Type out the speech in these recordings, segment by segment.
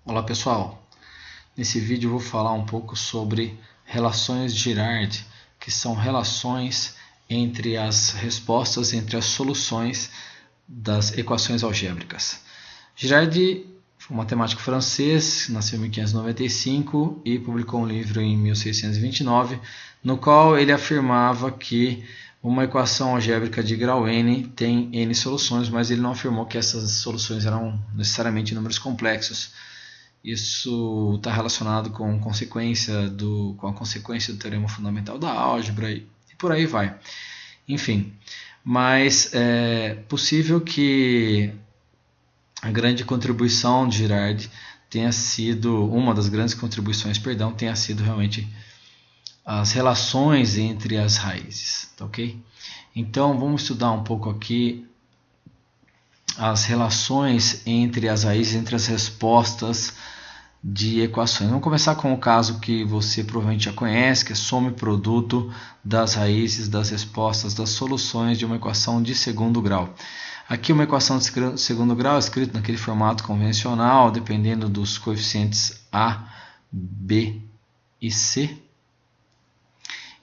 Olá pessoal, nesse vídeo eu vou falar um pouco sobre relações de Girard, que são relações entre as respostas, entre as soluções das equações algébricas. Girard foi um matemático francês, nasceu em 1595 e publicou um livro em 1629, no qual ele afirmava que uma equação algébrica de grau n tem n soluções, mas ele não afirmou que essas soluções eram necessariamente números complexos. Isso está relacionado com a consequência do teorema fundamental da álgebra e por aí vai. Enfim, mas é possível que a grande contribuição de Girard tenha sido, uma das grandes contribuições, tenha sido realmente as relações entre as raízes, tá ok? Então vamos estudar um pouco aqui as relações entre as raízes, entre as respostas de equações. Vamos começar com o caso que você provavelmente já conhece, que é soma e produto das raízes, das respostas, das soluções de uma equação de segundo grau. Aqui uma equação de segundo grau escrita naquele formato convencional, dependendo dos coeficientes A, B e C.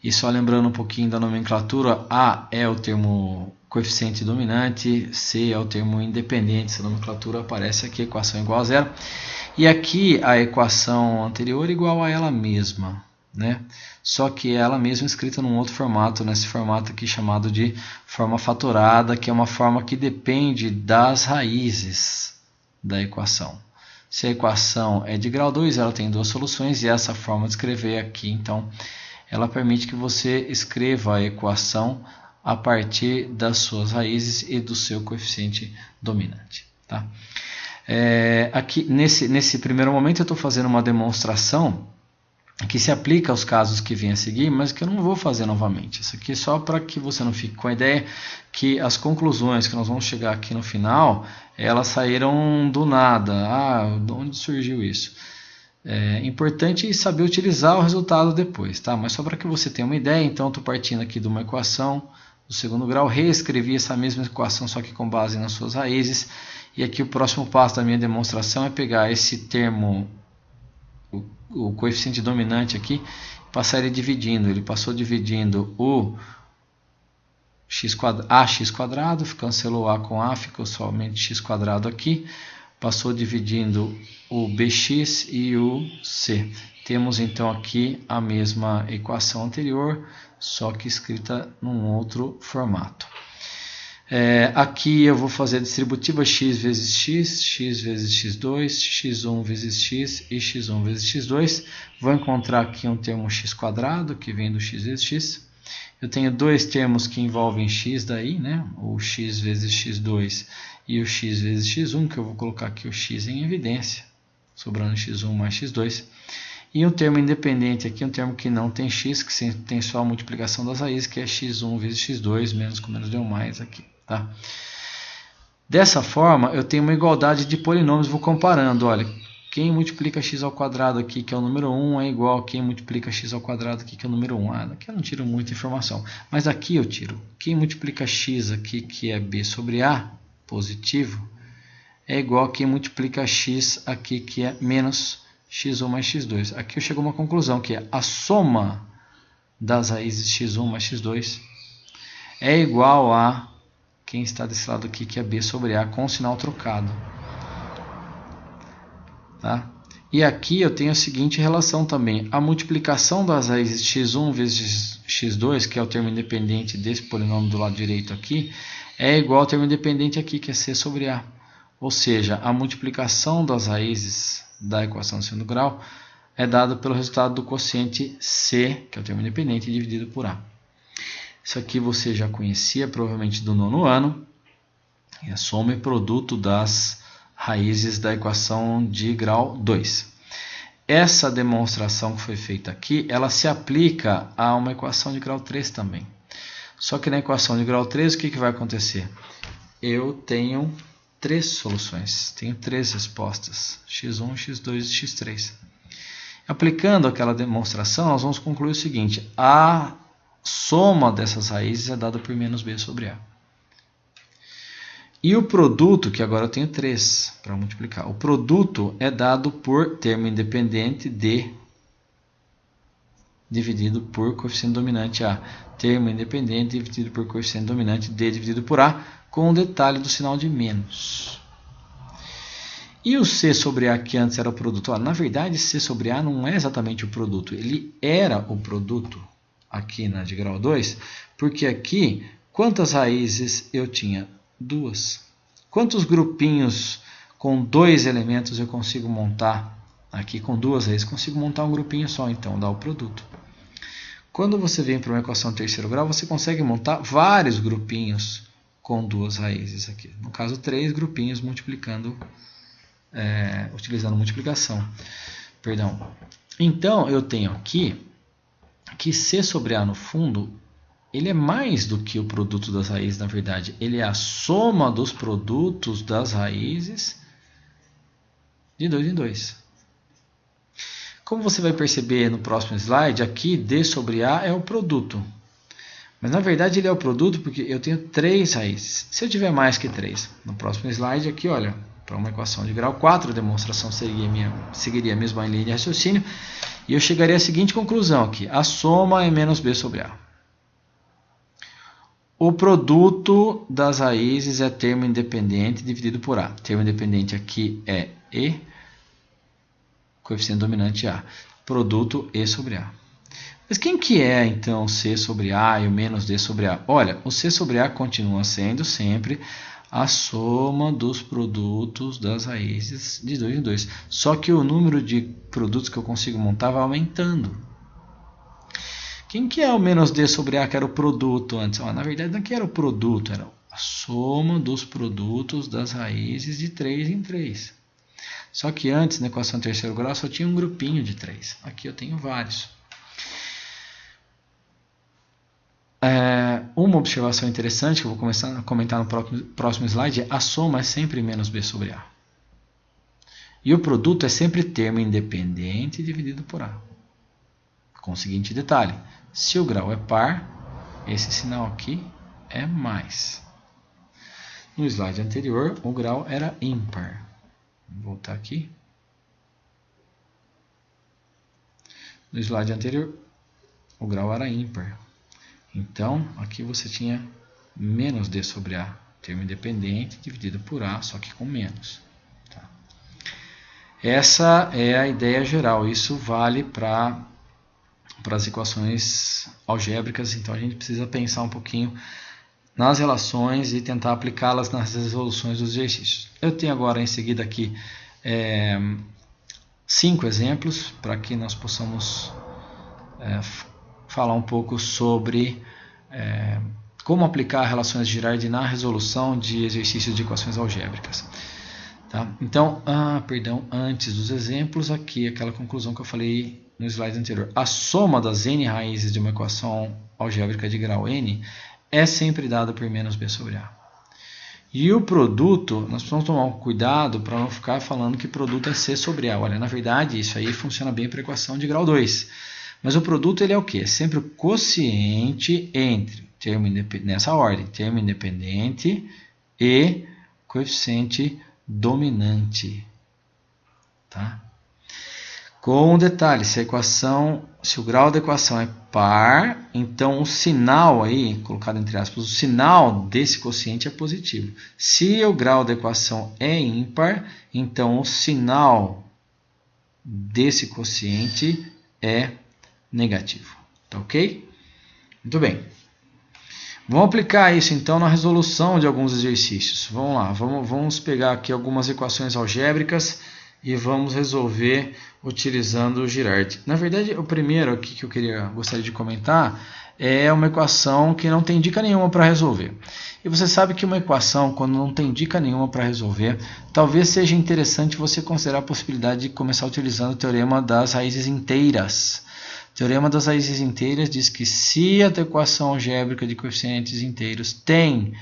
E só lembrando um pouquinho da nomenclatura, A é o termo coeficiente dominante, C é o termo independente. Essa nomenclatura aparece aqui, equação igual a zero. E aqui a equação anterior é igual a ela mesma, né? Só que ela mesma escrita num outro formato, nesse formato aqui chamado de forma fatorada, que é uma forma que depende das raízes da equação. Se a equação é de grau 2, ela tem duas soluções, e essa forma de escrever aqui, então, ela permite que você escreva a equação a partir das suas raízes e do seu coeficiente dominante, tá? Aqui nesse primeiro momento eu estou fazendo uma demonstração que se aplica aos casos que vêm a seguir, mas que eu não vou fazer novamente. Isso aqui é só para que você não fique com a ideia que as conclusões que nós vamos chegar aqui no final, elas saíram do nada. De onde surgiu isso? É importante saber utilizar o resultado depois, tá? Mas só para que você tenha uma ideia, então eu estou partindo aqui de uma equação do segundo grau, reescrevi essa mesma equação, só que com base nas suas raízes. E aqui o próximo passo da minha demonstração é pegar esse termo, o coeficiente dominante aqui, e passar ele dividindo. Ele passou dividindo o ax quadrado, cancelou a com a, ficou somente x quadrado aqui. Passou dividindo o bx e o c. Temos então aqui a mesma equação anterior, só que escrita num outro formato. Aqui eu vou fazer a distributiva x vezes x, x vezes x2, x1 vezes x e x1 vezes x2. Vou encontrar aqui um termo x quadrado, que vem do x vezes x. Eu tenho dois termos que envolvem x daí, né? O x vezes x2 e o x vezes x1, que eu vou colocar aqui o x em evidência, sobrando x1 mais x2. E um termo independente aqui, um termo que não tem x, que tem só a multiplicação das raízes, que é x1 vezes x2, menos com menos deu mais aqui. Tá? Dessa forma, eu tenho uma igualdade de polinômios, vou comparando. Olha, quem multiplica x ao quadrado aqui, que é o número 1, é igual a quem multiplica x ao quadrado aqui, que é o número 1. Daqui eu não tiro muita informação, mas aqui eu tiro. Quem multiplica x aqui, que é b sobre a, positivo, é igual a quem multiplica x aqui, que é menos x1 mais x2. Aqui eu chego a uma conclusão, que é a soma das raízes x1 mais x2 é igual a quem está desse lado aqui, que é b sobre a, com sinal trocado. Tá? E aqui eu tenho a seguinte relação também. A multiplicação das raízes x1 vezes x2, que é o termo independente desse polinômio do lado direito aqui, é igual ao termo independente aqui, que é c sobre a. Ou seja, a multiplicação das raízes da equação de segundo grau é dada pelo resultado do quociente c, que é o termo independente, dividido por a. Isso aqui você já conhecia, provavelmente do nono ano. É a soma e produto das raízes da equação de grau 2. Essa demonstração que foi feita aqui, ela se aplica a uma equação de grau 3 também. Só que na equação de grau 3, o que vai acontecer? Eu tenho três soluções, tenho três respostas, x1, x2 e x3. Aplicando aquela demonstração, nós vamos concluir o seguinte: a soma dessas raízes é dada por menos b sobre a. E o produto, que agora eu tenho 3 para multiplicar. O produto é dado por termo independente D dividido por coeficiente dominante A. Termo independente dividido por coeficiente dominante D dividido por A, com o detalhe do sinal de menos. E o C sobre A, que antes era o produto? Na verdade, C sobre A não é exatamente o produto. Ele era o produto aqui na de grau 2, porque aqui, quantas raízes eu tinha? 2. Quantos grupinhos com 2 elementos eu consigo montar? Aqui com 2 raízes, consigo montar um grupinho só, então dá o produto. Quando você vem para uma equação terceiro grau, você consegue montar vários grupinhos com 2 raízes aqui. No caso, 3 grupinhos multiplicando, utilizando multiplicação. Perdão. Então, eu tenho aqui que C sobre A no fundo, ele é mais do que o produto das raízes, na verdade. Ele é a soma dos produtos das raízes de 2 em 2. Como você vai perceber no próximo slide, aqui D sobre A é o produto. Mas na verdade ele é o produto porque eu tenho 3 raízes. Se eu tiver mais que 3, no próximo slide aqui, olha, para uma equação de grau 4, a demonstração seguiria a mesma linha de raciocínio. E eu chegaria à seguinte conclusão aqui. A soma é menos B sobre A. O produto das raízes é termo independente dividido por A. Termo independente aqui é E, coeficiente dominante A. Produto E sobre A. Mas quem que é então C sobre A e o menos D sobre A? Olha, o C sobre A continua sendo sempre a soma dos produtos das raízes de 2 em 2. Só que o número de produtos que eu consigo montar vai aumentando. Quem que é o menos D sobre A, que era o produto antes? Na verdade, não que era o produto, era a soma dos produtos das raízes de 3 em 3. Só que antes, na equação terceiro grau, só tinha um grupinho de 3. Aqui eu tenho vários. Uma observação interessante que eu vou começar a comentar no próximo slide é a soma é sempre menos B sobre A. E o produto é sempre termo independente dividido por A. Com o seguinte detalhe, se o grau é par, esse sinal aqui é mais. No slide anterior, o grau era ímpar. Vou voltar aqui. No slide anterior, o grau era ímpar. Então, aqui você tinha menos D sobre A, termo independente dividido por A, só que com menos. Tá? Essa é a ideia geral. Isso vale para as equações algébricas. Então, a gente precisa pensar um pouquinho nas relações e tentar aplicá-las nas resoluções dos exercícios. Eu tenho agora em seguida aqui 5 exemplos para que nós possamos falar um pouco sobre como aplicar relações de Girard na resolução de exercícios de equações algébricas. Tá? Então, antes dos exemplos, aqui aquela conclusão que eu falei no slide anterior. A soma das n raízes de uma equação algébrica de grau n é sempre dada por menos B sobre A. E o produto, nós precisamos tomar um cuidado para não ficar falando que produto é C sobre A. Olha, na verdade, isso aí funciona bem para a equação de grau 2. Mas o produto ele é o quê? É sempre o quociente entre, nessa ordem, termo independente e coeficiente dominante. Tá? Com um detalhe, se o grau da equação é par, então o sinal aí, colocado entre aspas, o sinal desse quociente é positivo. Se o grau da equação é ímpar, então o sinal desse quociente é negativo. Tá ok? Muito bem. Vamos aplicar isso então na resolução de alguns exercícios. Vamos lá, vamos pegar aqui algumas equações algébricas e vamos resolver utilizando o Girard. Na verdade, o primeiro aqui que eu gostaria de comentar é uma equação que não tem dica nenhuma para resolver. E você sabe que uma equação, quando não tem dica nenhuma para resolver, talvez seja interessante você considerar a possibilidade de começar utilizando o teorema das raízes inteiras. O teorema das raízes inteiras diz que se a equação algébrica de coeficientes inteiros tem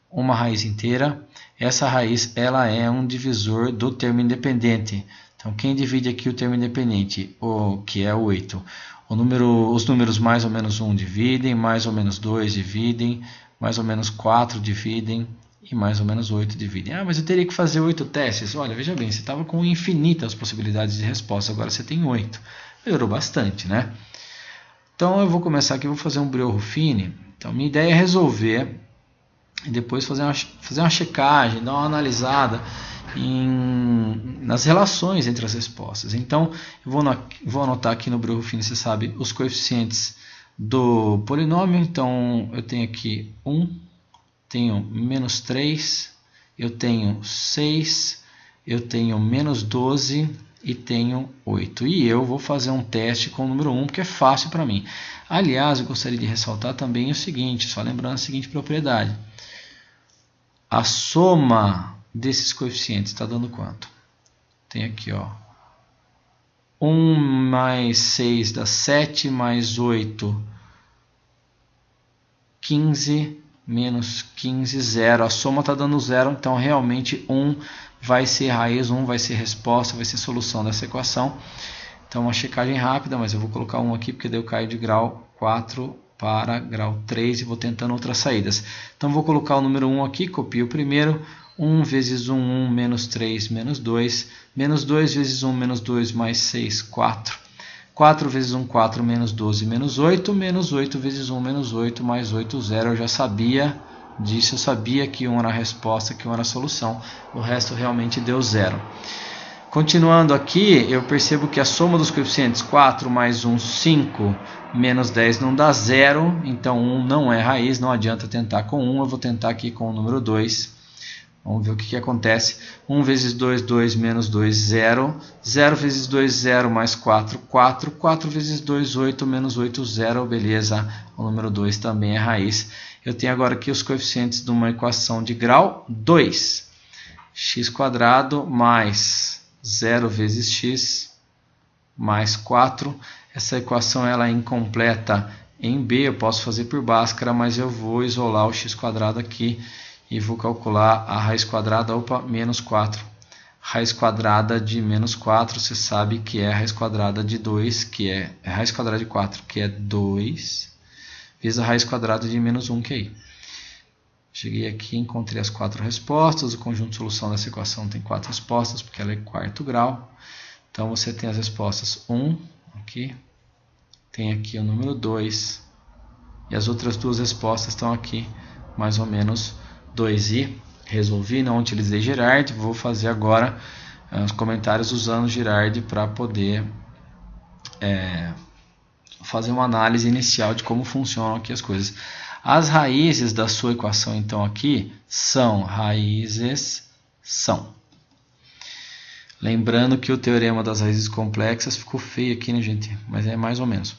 uma raiz inteira, essa raiz ela é um divisor do termo independente. Então, quem divide aqui o termo independente, que é 8? Os números mais ou menos 1 dividem, mais ou menos 2 dividem, mais ou menos 4 dividem, e mais ou menos 8 dividem. Ah, mas eu teria que fazer 8 testes. Olha, veja bem, você estava com infinitas possibilidades de resposta, agora você tem 8. Melhorou bastante, né? Então eu vou começar aqui, vou fazer um Breuer-Ruffini. Então minha ideia é resolver e depois fazer uma checagem, dar uma analisada nas relações entre as respostas. Então eu vou anotar aqui no Breuer-Ruffini, você sabe, os coeficientes do polinômio. Então eu tenho aqui 1, tenho menos 3, eu tenho 6, eu tenho menos 12 e tenho 8. E eu vou fazer um teste com o número 1, porque é fácil para mim. Aliás, eu gostaria de ressaltar também o seguinte, só lembrando a seguinte propriedade. A soma desses coeficientes está dando quanto? Tem aqui, ó, 1 mais 6 dá 7, mais 8, 15, menos 15, 0. A soma está dando 0, então realmente 1 vai ser raiz, 1 vai ser resposta, vai ser solução dessa equação. Então uma checagem rápida, mas eu vou colocar 1 aqui, porque daí eu caio de grau 4 para grau 3 e vou tentando outras saídas. Então vou colocar o número 1 aqui, copio o primeiro. 1 vezes 1, 1, menos 3, menos 2. Menos 2 vezes 1, menos 2, mais 6, 4. 4 vezes 1, 4, menos 12, menos 8. Menos 8 vezes 1, menos 8, mais 8, 0. Eu já sabia disso, eu sabia que 1 era a resposta, que 1 era a solução. O resto realmente deu 0. Continuando aqui, eu percebo que a soma dos coeficientes 4 mais 1, 5, menos 10 não dá 0. Então 1 não é raiz, não adianta tentar com 1. Eu vou tentar aqui com o número 2. Vamos ver o que acontece. 1 vezes 2, 2, menos 2, 0. 0 vezes 2, 0, mais 4, 4. 4 vezes 2, 8, menos 8, 0. Beleza, o número 2 também é raiz. Eu tenho agora aqui os coeficientes de uma equação de grau 2. X² mais 0 vezes x mais 4. Essa equação ela é incompleta em B, eu posso fazer por Bhaskara, mas eu vou isolar o x² aqui e vou calcular a raiz quadrada, menos 4. Raiz quadrada de menos 4, você sabe que é a raiz quadrada de 2, que é a raiz quadrada de 4, que é 2, vezes a raiz quadrada de menos 1, que é I. Cheguei aqui, encontrei as 4 respostas. O conjunto de solução dessa equação tem 4 respostas, porque ela é quarto grau. Então você tem as respostas 1, aqui, tem aqui o número 2, e as outras duas respostas estão aqui, mais ou menos 2i. Resolvi, não utilizei Girard. Vou fazer agora os comentários usando Girard para poder fazer uma análise inicial de como funcionam aqui as coisas. As raízes da sua equação, então, aqui, são raízes são. Lembrando que o teorema das raízes complexas ficou feio aqui, né, gente? Mas é mais ou menos.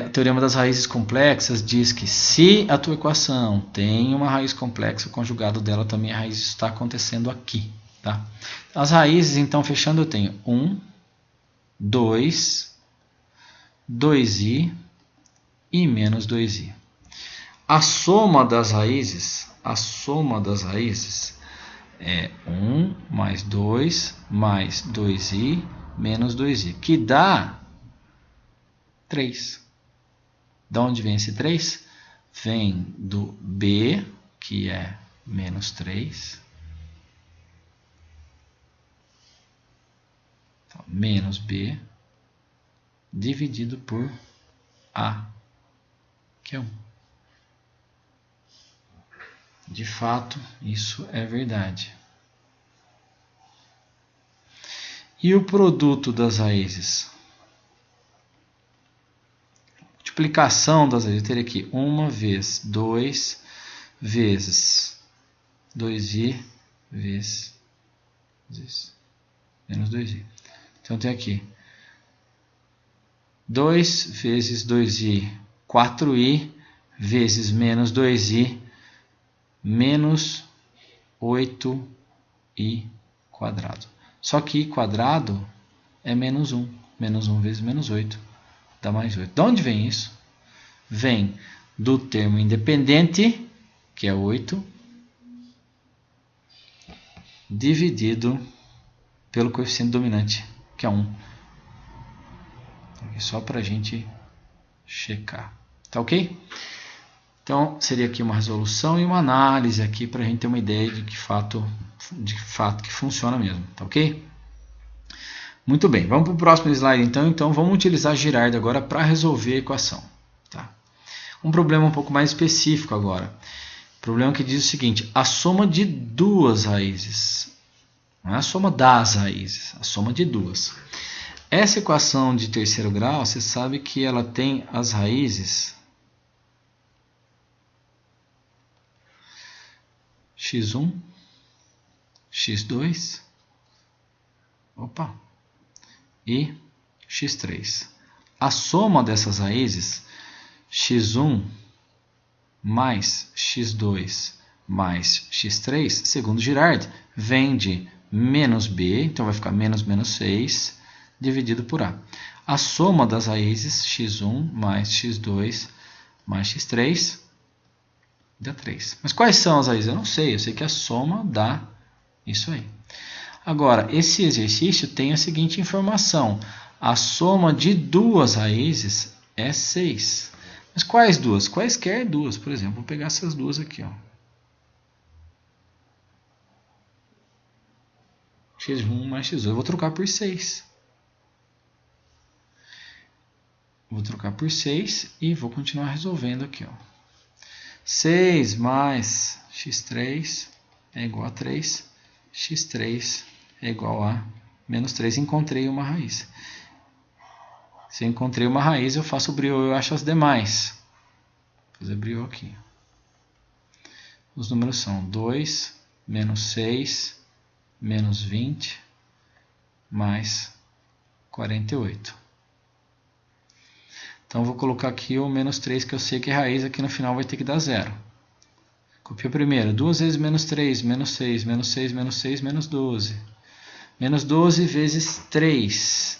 O teorema das raízes complexas diz que se a tua equação tem uma raiz complexa, o conjugado dela também é raiz. Isso está acontecendo aqui. Tá? As raízes, então, fechando, eu tenho 1, 2, 2i e menos 2i. A soma das raízes é 1 mais 2 mais 2i menos 2i, que dá 3. De onde vem esse 3? Vem do b, que é menos 3. Então, menos b dividido por a, que é 1. De fato, isso é verdade. E o produto das raízes? Multiplicação das raízes. Eu teria aqui 1 vezes 2 vezes 2i vezes menos 2i. Então, tem aqui 2 vezes 2i, 4i, vezes menos 2i, menos 8i quadrado. Só que i quadrado é menos 1. Menos 1 vezes menos 8 dá mais 8. De onde vem isso? Vem do termo independente, que é 8, dividido pelo coeficiente dominante, que é 1. Só para a gente checar. Tá ok? Então, seria aqui uma resolução e uma análise aqui para a gente ter uma ideia de que fato que funciona mesmo, tá ok? Muito bem, vamos para o próximo slide então. Então, vamos utilizar Girard agora para resolver a equação. Tá? Um problema um pouco mais específico agora. Problema que diz o seguinte: a soma de duas raízes, não é a soma das raízes, a soma de duas. Essa equação de terceiro grau, você sabe que ela tem as raízes x1, x2, e x3. A soma dessas raízes, x1 mais x2 mais x3, segundo Girard, vem de menos b, então vai ficar menos 6, dividido por a. A soma das raízes, x1 mais x2 mais x3, dá 3. Mas quais são as raízes? Eu não sei, eu sei que a soma dá isso aí. Agora, esse exercício tem a seguinte informação: a soma de duas raízes é 6. Mas quais duas? Quaisquer duas, por exemplo. Vou pegar essas duas aqui. Ó. x1 mais x2. Eu vou trocar por 6. Vou trocar por 6 e vou continuar resolvendo aqui. Ó. 6 mais x3 é igual a 3. x3 é igual a menos 3. Encontrei uma raiz. Se eu encontrei uma raiz, eu faço o briô, eu acho as demais. Vou fazer briô aqui. Os números são 2, menos 6, menos 20, mais 48. Então, vou colocar aqui o menos 3, que eu sei que é raiz, aqui no final vai ter que dar 0. Copio primeiro. 2 vezes menos 3, menos 6, menos 6, menos 6, menos 12. Menos 12 vezes 3,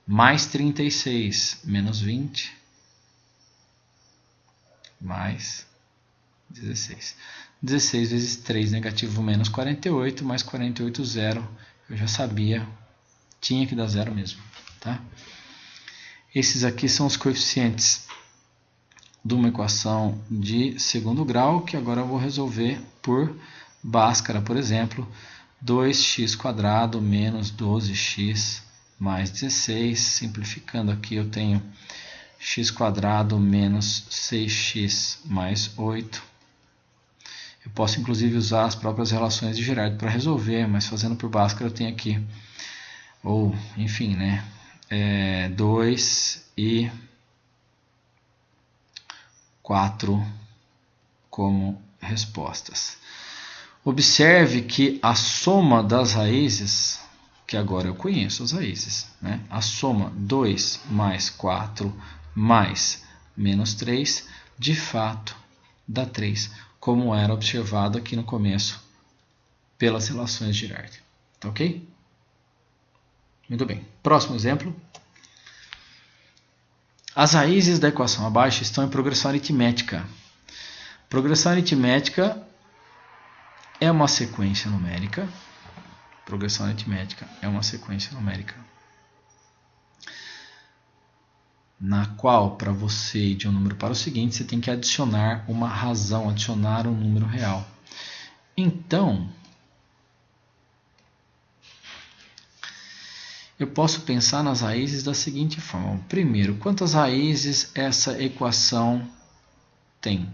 mais 36, menos 20, mais 16. 16 vezes 3, negativo, menos 48, mais 48, 0. Eu já sabia, tinha que dar 0 mesmo. Tá? Esses aqui são os coeficientes de uma equação de segundo grau, que agora eu vou resolver por Bhaskara, por exemplo. 2x² menos 12x mais 16. Simplificando aqui, eu tenho x² menos 6x mais 8. Eu posso, inclusive, usar as próprias relações de Girard para resolver, mas fazendo por Bhaskara eu tenho aqui, ou, enfim, né, 2 e 4 como respostas. Observe que a soma das raízes, que agora eu conheço as raízes, né? A soma 2 mais 4 mais menos 3, de fato, dá 3, como era observado aqui no começo pelas relações de Girard. Tá ok? Muito bem. Próximo exemplo. As raízes da equação abaixo estão em progressão aritmética. Progressão aritmética é uma sequência numérica. Progressão aritmética é uma sequência numérica na qual, para você ir de um número para o seguinte, você tem que adicionar uma razão, adicionar um número real. Então, eu posso pensar nas raízes da seguinte forma. Primeiro, quantas raízes essa equação tem?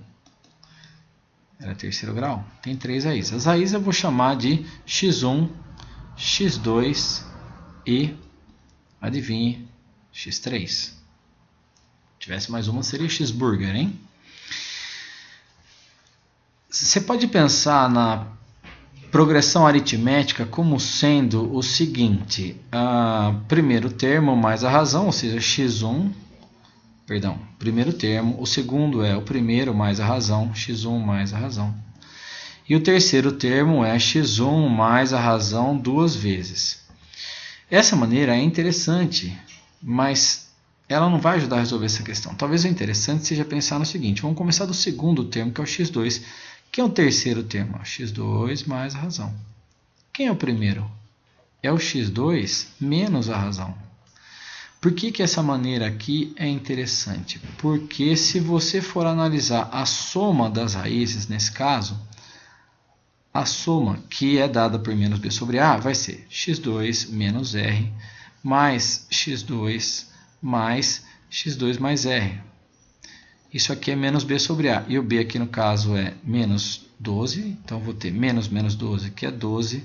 Era terceiro grau? Tem 3 raízes. As raízes eu vou chamar de x1, x2 e, adivinhe, x3. Se tivesse mais uma, seria x-burger, hein? Você pode pensar na progressão aritmética como sendo o seguinte: primeiro termo mais a razão, ou seja, x1, primeiro termo, o segundo é o primeiro mais a razão, x1 mais a razão. E o terceiro termo é x1 mais a razão 2 vezes. Essa maneira é interessante, mas ela não vai ajudar a resolver essa questão. Talvez o interessante seja pensar no seguinte: vamos começar do segundo termo, que é o x2, que é o terceiro termo, x2 mais a razão. Quem é o primeiro? É o x2 menos a razão. Por que essa maneira aqui é interessante? Porque se você for analisar a soma das raízes, nesse caso, a soma que é dada por menos b sobre a vai ser x2 menos r mais x2 mais x2 mais r. Isso aqui é menos b sobre a. E o b aqui no caso é menos 12. Então eu vou ter menos 12, que é 12,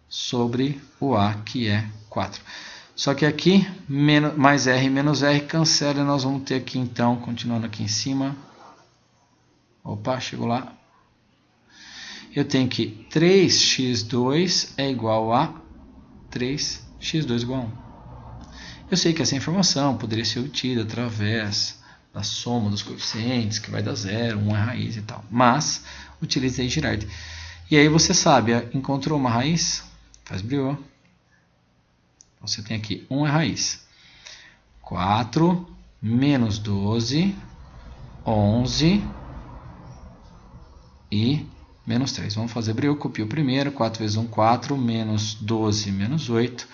sobre o a, que é 4. Só que aqui, mais r menos r cancela, e nós vamos ter aqui então, continuando aqui em cima. Opa, chegou lá. Eu tenho que 3x2 é igual a 3x2 igual a 1. Eu sei que essa informação poderia ser obtida através da soma dos coeficientes, que vai dar 0, 1 é raiz e tal. Mas, utilizei Girard. E aí você sabe, encontrou uma raiz? Faz briô. Você tem aqui 1 é raiz. 4 menos 12, 11 e menos 3. Vamos fazer briô. Copio o primeiro. 4 vezes 1, 4. Menos 12, menos 8.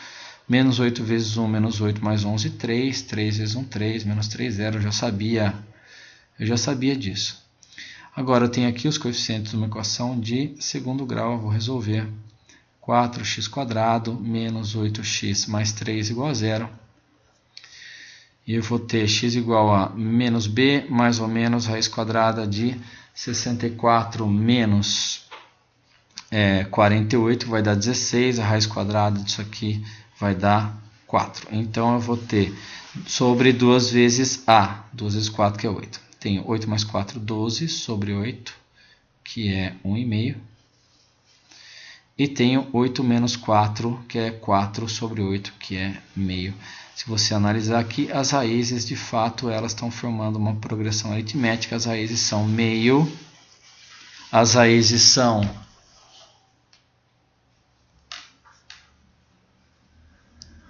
Menos 8 vezes 1, menos 8 mais 11, 3. 3 vezes 1, 3. Menos 3, 0. Eu já sabia disso. Agora eu tenho aqui os coeficientes de uma equação de segundo grau. Eu vou resolver. 4x² menos 8x mais 3 igual a 0. E eu vou ter x igual a menos b mais ou menos raiz quadrada de 64 menos 48, vai dar 16. A raiz quadrada disso aqui vai dar 4. Então eu vou ter sobre 2 vezes a. 2 vezes 4, que é 8. Tenho 8 mais 4, 12 sobre 8, que é 1,5. E tenho 8 menos 4, que é 4 sobre 8, que é meio. Se você analisar aqui, as raízes, de fato, elas estão formando uma progressão aritmética. As raízes são meio. As raízes são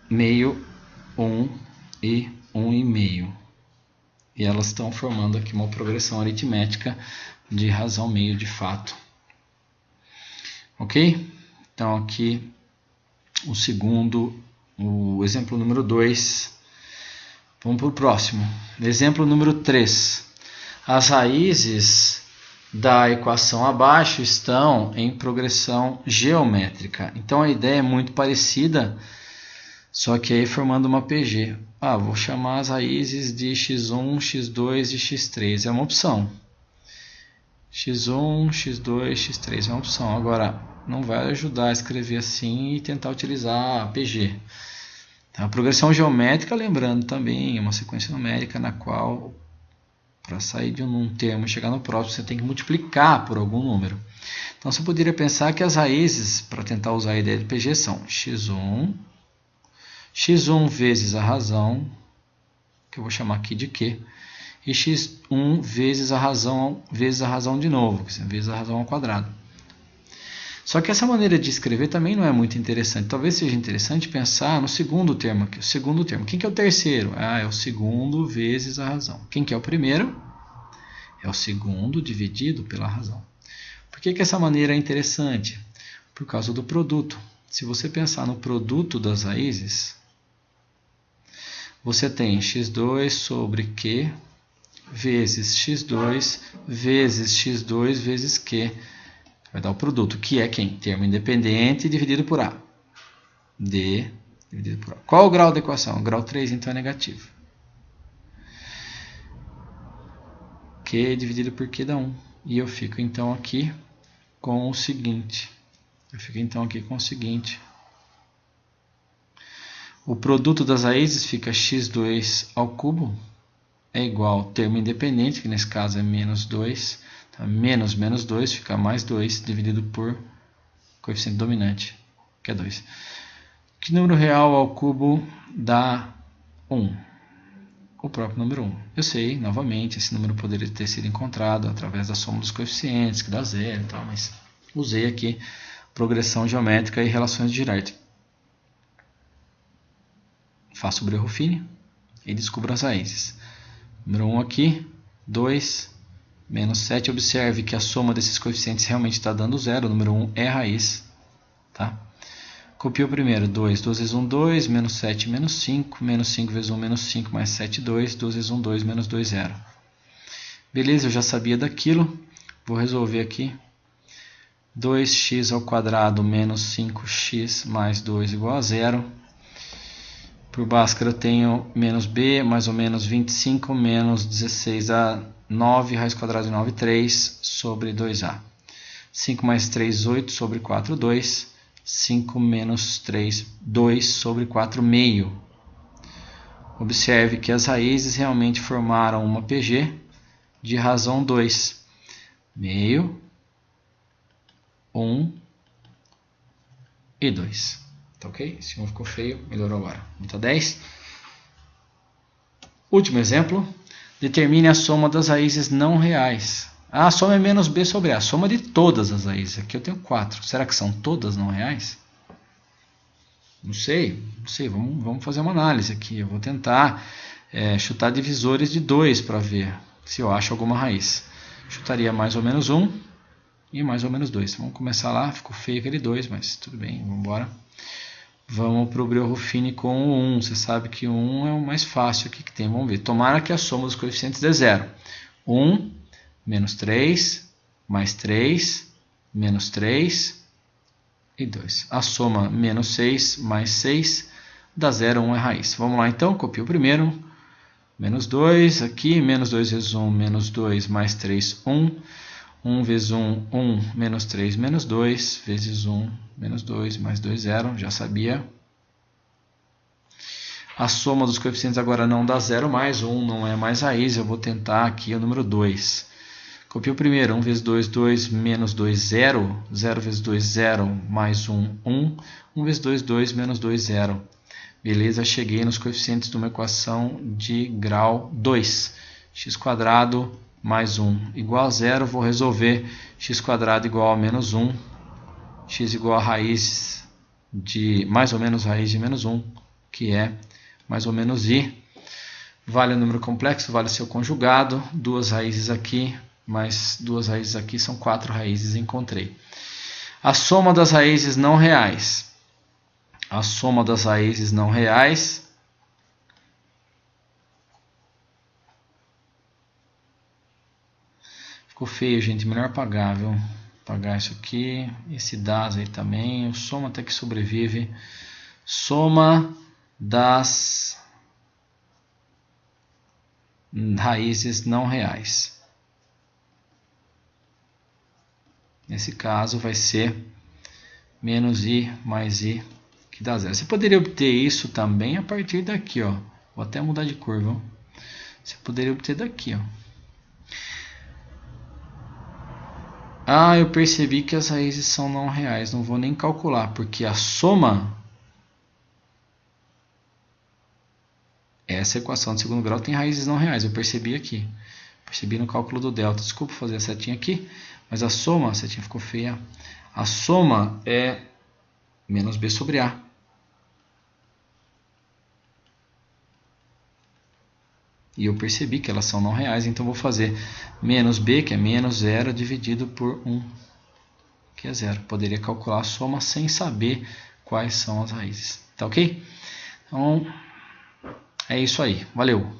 meio, 1 e 1,5. E elas estão formando aqui uma progressão aritmética de razão meio, de fato. Ok? Então aqui o exemplo número 2. Vamos para o próximo. Exemplo número 3. As raízes da equação abaixo estão em progressão geométrica. Então a ideia é muito parecida, só que aí formando uma PG. Vou chamar as raízes de x1, x2 e x3. É uma opção. x1, x2, x3 é uma opção. Agora, não vai ajudar a escrever assim e tentar utilizar a PG. A progressão geométrica, lembrando também, é uma sequência numérica na qual, para sair de um termo e chegar no próximo, você tem que multiplicar por algum número. Então, você poderia pensar que as raízes, para tentar usar a ideia de PG, são x1 vezes a razão, que eu vou chamar aqui de Q, e x1 vezes a razão de novo, vezes a razão ao quadrado. Só que essa maneira de escrever também não é muito interessante. Talvez seja interessante pensar no segundo termo aqui. O segundo termo. Quem que é o terceiro? É o segundo vezes a razão. Quem que é o primeiro? É o segundo dividido pela razão. Por que essa maneira é interessante? Por causa do produto. Se você pensar no produto das raízes, você tem x2 sobre Q vezes x2 vezes x2 vezes Q. Vai dar o produto, que é quem? Termo independente dividido por A. D dividido por A. Qual o grau da equação? O grau 3, então, é negativo. Q dividido por Q dá 1. E eu fico, então, aqui com o seguinte. O produto das raízes fica x2 ao cubo é igual ao termo independente, que nesse caso é menos 2. Menos 2 fica mais 2 dividido por coeficiente dominante, que é 2. Que número real ao cubo dá 1? O próprio número 1. Eu sei, novamente, esse número poderia ter sido encontrado através da soma dos coeficientes, que dá 0 e tal, mas usei aqui progressão geométrica e relações de Girard. Faço o Breuer-Ruffini e descubro as raízes. Número 1 aqui, 2 menos 7, observe que a soma desses coeficientes realmente está dando 0. O número 1 é a raiz. Tá? Copio primeiro, 2. 2 vezes 1, 2. Menos 7, menos 5. Menos 5 vezes 1, menos 5. Mais 7, 2. 2 vezes 1, 2. Menos 2, 0. Beleza, eu já sabia daquilo. Vou resolver aqui. 2x ao quadrado menos 5x mais 2 igual a 0. Por Bhaskara eu tenho menos b, mais ou menos 25, menos 16 a 9, raiz quadrada de 9, 3, sobre 2a. 5 mais 3, 8, sobre 4, 2. 5 menos 3, 2, sobre 4 meio. Observe que as raízes realmente formaram uma PG de razão 2. Meio, 1 e 2. Tá ok? Esse 1 ficou feio, melhorou agora. Nota 10. Último exemplo. Determine a soma das raízes não reais. A soma é menos b sobre a. Soma de todas as raízes. Aqui eu tenho 4. Será que são todas não reais? Não sei. Vamos fazer uma análise aqui. Eu vou tentar chutar divisores de 2 para ver se eu acho alguma raiz. Chutaria mais ou menos 1 e mais ou menos 2. Vamos começar lá. Ficou feio aquele 2, mas tudo bem. Vamos embora. Vamos para o Breuer Ruffini com o 1. Você sabe que o 1 é o mais fácil aqui que tem. Vamos ver. Tomara que a soma dos coeficientes dê 0. 1, menos 3, mais 3, menos 3 e 2. A soma menos 6 mais 6 dá 0, 1 é raiz. Vamos lá então. Copio o primeiro. Menos 2 aqui. Menos 2 vezes 1, menos 2 mais 3, 1. 1 vezes 1, 1, menos 3, menos 2, vezes 1, menos 2, mais 2, 0, já sabia. A soma dos coeficientes agora não dá 0 mais, 1 não é mais raiz, eu vou tentar aqui o número 2. Copio o primeiro, 1 vezes 2, 2, menos 2, 0, 0 vezes 2, 0, mais 1, 1, 1 vezes 2, 2, menos 2, 0. Beleza, cheguei nos coeficientes de uma equação de grau 2, x² mais 1 igual a 0, vou resolver x² igual a menos 1, x igual a raiz de, mais ou menos raiz de menos 1, que é mais ou menos i. Vale o número complexo, vale o seu conjugado, duas raízes aqui, mais duas raízes aqui, são 4 raízes, encontrei. A soma das raízes não reais. A soma das raízes não reais ficou feio, gente. Melhor apagar, viu? Apagar isso aqui. Esse das aí também. O soma até que sobrevive. Soma das raízes não reais. Nesse caso vai ser menos i mais i, que dá 0. Você poderia obter isso também a partir daqui, ó. Vou até mudar de cor, viu? Você poderia obter daqui, ó. Ah, eu percebi que as raízes são não reais. Não vou nem calcular, porque a soma... Essa equação de segundo grau tem raízes não reais. Eu percebi aqui. Percebi no cálculo do delta. Desculpa fazer a setinha aqui. Mas a soma... A setinha ficou feia. A soma é menos b sobre a. E eu percebi que elas são não reais, então vou fazer menos b, que é menos 0, dividido por 1, que é 0. Poderia calcular a soma sem saber quais são as raízes. Tá ok? Então, é isso aí. Valeu!